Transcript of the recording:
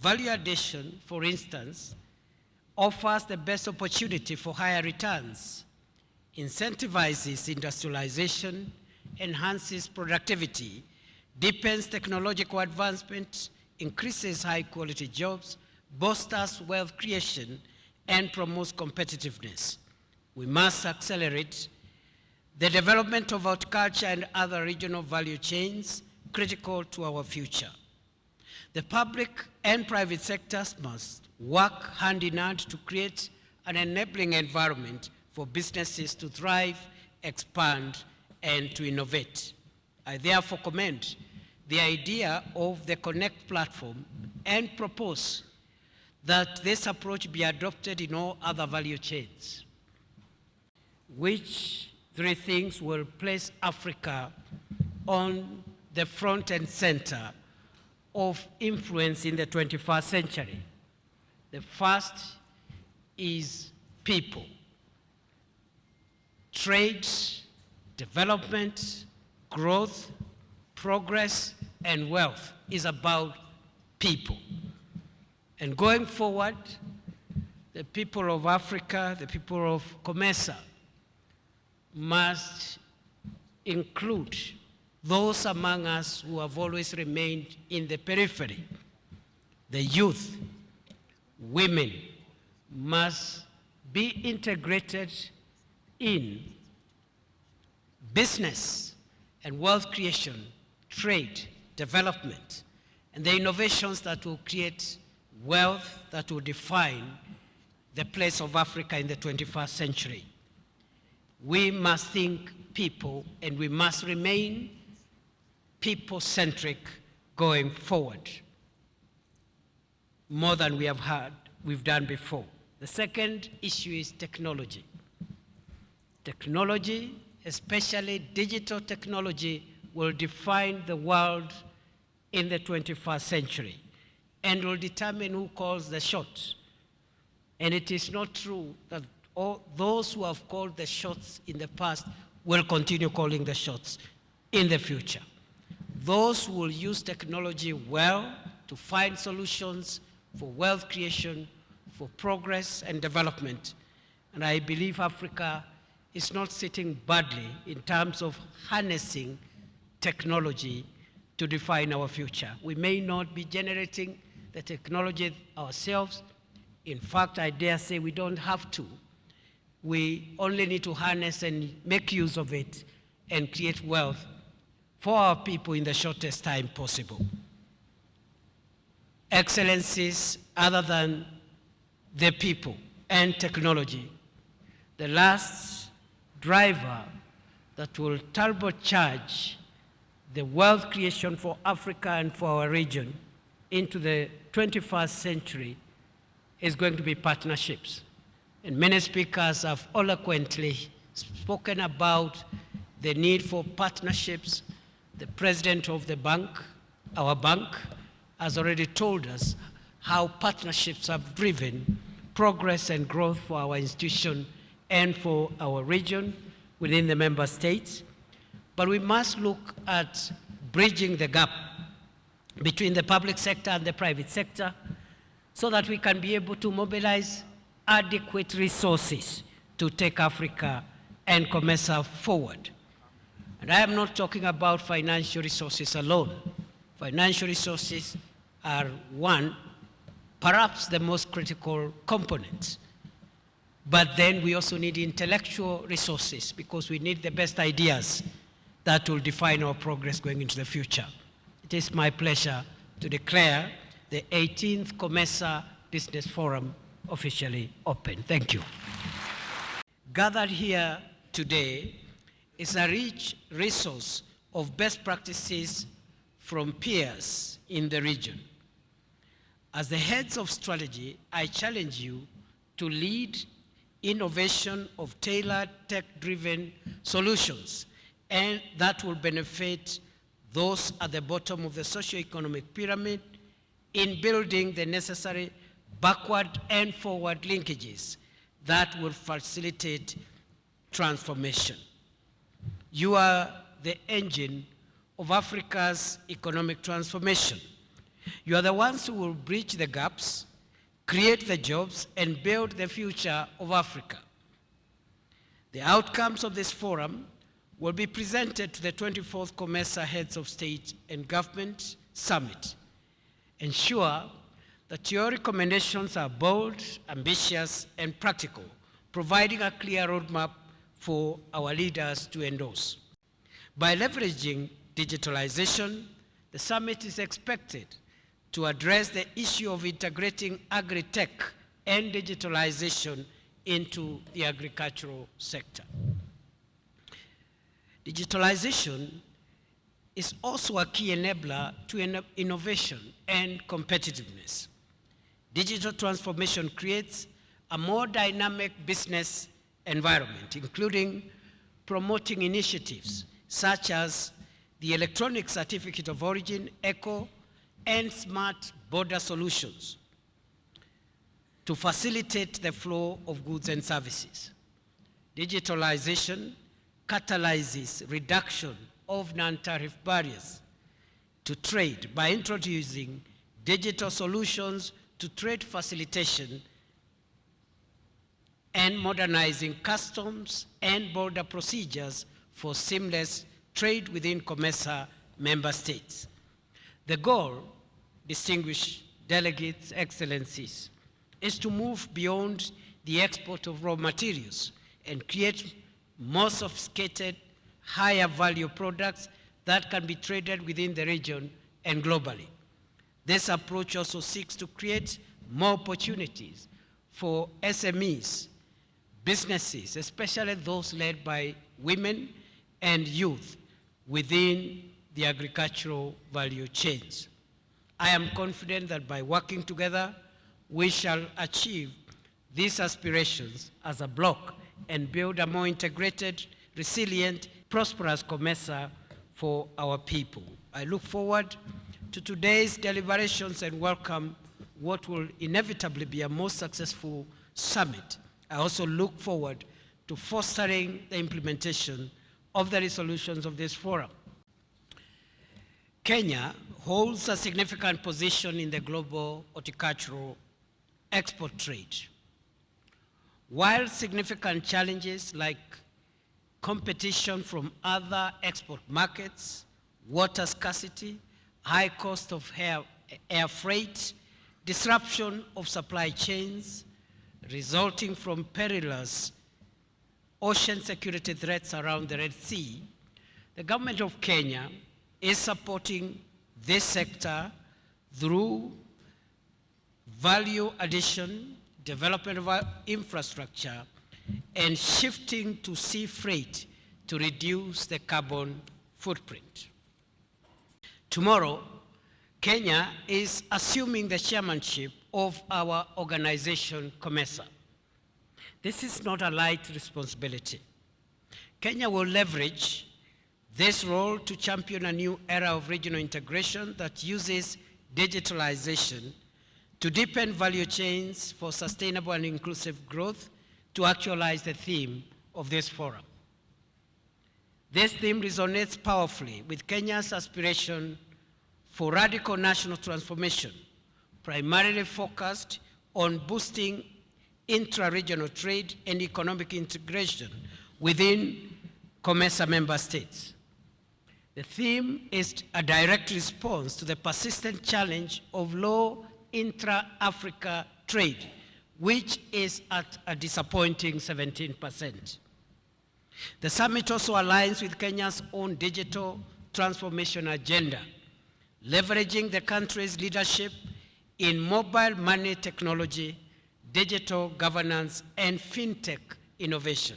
Value addition, for instance, offers the best opportunity for higher returns, incentivizes industrialization, enhances productivity, deepens technological advancement, increases high-quality jobs, bolsters wealth creation, and promotes competitiveness. We must accelerate the development of horticulture and other regional value chains critical to our future. The public and private sectors must work hand in hand to create an enabling environment for businesses to thrive, expand, and to innovate. I therefore commend the idea of the Connect platform and propose that this approach be adopted in all other value chains. Which three things will place Africa on the front and center of influence in the 21st century? The first is people. Trade, development, growth, progress, and wealth is about people. And going forward, the people of Africa, the people of COMESA, must include those among us who have always remained in the periphery. The youth, women, must be integrated in business and wealth creation, trade, development, and the innovations that will create wealth that will define the place of Africa in the 21st century. We must think people, and we must remain people-centric going forward, more than we've done before. The second issue is technology. Technology, especially digital technology, will define the world in the 21st century and will determine who calls the shots. And it is not true that all those who have called the shots in the past will continue calling the shots in the future. Those who will use technology well to find solutions for wealth creation, for progress and development. And I believe Africa is not sitting badly in terms of harnessing technology to define our future. We may not be generating the technology ourselves. In fact, I dare say we don't have to. We only need to harness and make use of it and create wealth for our people in the shortest time possible. Excellencies other than the people and technology. The last driver that will turbocharge the wealth creation for Africa and for our region into the 21st century is going to be partnerships. And many speakers have eloquently spoken about the need for partnerships. The president of the bank, our bank, has already told us how partnerships have driven progress and growth for our institution and for our region within the member states. But we must look at bridging the gap between the public sector and the private sector so that we can be able to mobilize adequate resources to take Africa and COMESA forward. And I am not talking about financial resources alone. Financial resources are one, perhaps the most critical component. But then we also need intellectual resources because we need the best ideas that will define our progress going into the future. It is my pleasure to declare the 18th COMESA Business Forum officially open. Thank you. Gathered here today is a rich resource of best practices from peers in the region. As the heads of strategy, I challenge you to lead innovation of tailored tech-driven solutions, and that will benefit those at the bottom of the socioeconomic pyramid in building the necessary backward and forward linkages that will facilitate transformation. You are the engine of Africa's economic transformation, You are the ones who will bridge the gaps, create the jobs, and build the future of Africa. The outcomes of this forum will be presented to the 24th COMESA Heads of State and Government Summit. Ensure that your recommendations are bold, ambitious, and practical, providing a clear roadmap for our leaders to endorse. By leveraging digitalization, the summit is expected to address the issue of integrating agri-tech and digitalization into the agricultural sector. Digitalization is also a key enabler to innovation and competitiveness. Digital transformation creates a more dynamic business environment, including promoting initiatives such as the Electronic Certificate of Origin, ECO, and smart border solutions to facilitate the flow of goods and services. Digitalization catalyzes reduction of non-tariff barriers to trade by introducing digital solutions to trade facilitation and modernizing customs and border procedures for seamless trade within COMESA member states. The goal, distinguished delegates, excellencies, is to move beyond the export of raw materials and create more sophisticated, higher value products that can be traded within the region and globally. This approach also seeks to create more opportunities for SMEs, businesses, especially those led by women and youth within the agricultural value chains. I am confident that by working together, we shall achieve these aspirations as a bloc and build a more integrated, resilient, prosperous COMESA for our people. I look forward to today's deliberations and welcome what will inevitably be a most successful summit. I also look forward to fostering the implementation of the resolutions of this forum. Kenya holds a significant position in the global horticultural export trade. While significant challenges like competition from other export markets, water scarcity, high cost of air freight, disruption of supply chains resulting from perilous ocean security threats around the Red Sea, the government of Kenya is supporting this sector through value addition, development of infrastructure, and shifting to sea freight to reduce the carbon footprint. Tomorrow, Kenya is assuming the chairmanship of our organization, COMESA. This is not a light responsibility. Kenya will leverage this role to champion a new era of regional integration that uses digitalization to deepen value chains for sustainable and inclusive growth to actualize the theme of this forum. This theme resonates powerfully with Kenya's aspiration for radical national transformation, primarily focused on boosting intra-regional trade and economic integration within COMESA member states. The theme is a direct response to the persistent challenge of low intra-Africa trade, which is at a disappointing 17%. The summit also aligns with Kenya's own digital transformation agenda, leveraging the country's leadership in mobile money technology, digital governance, and fintech innovation.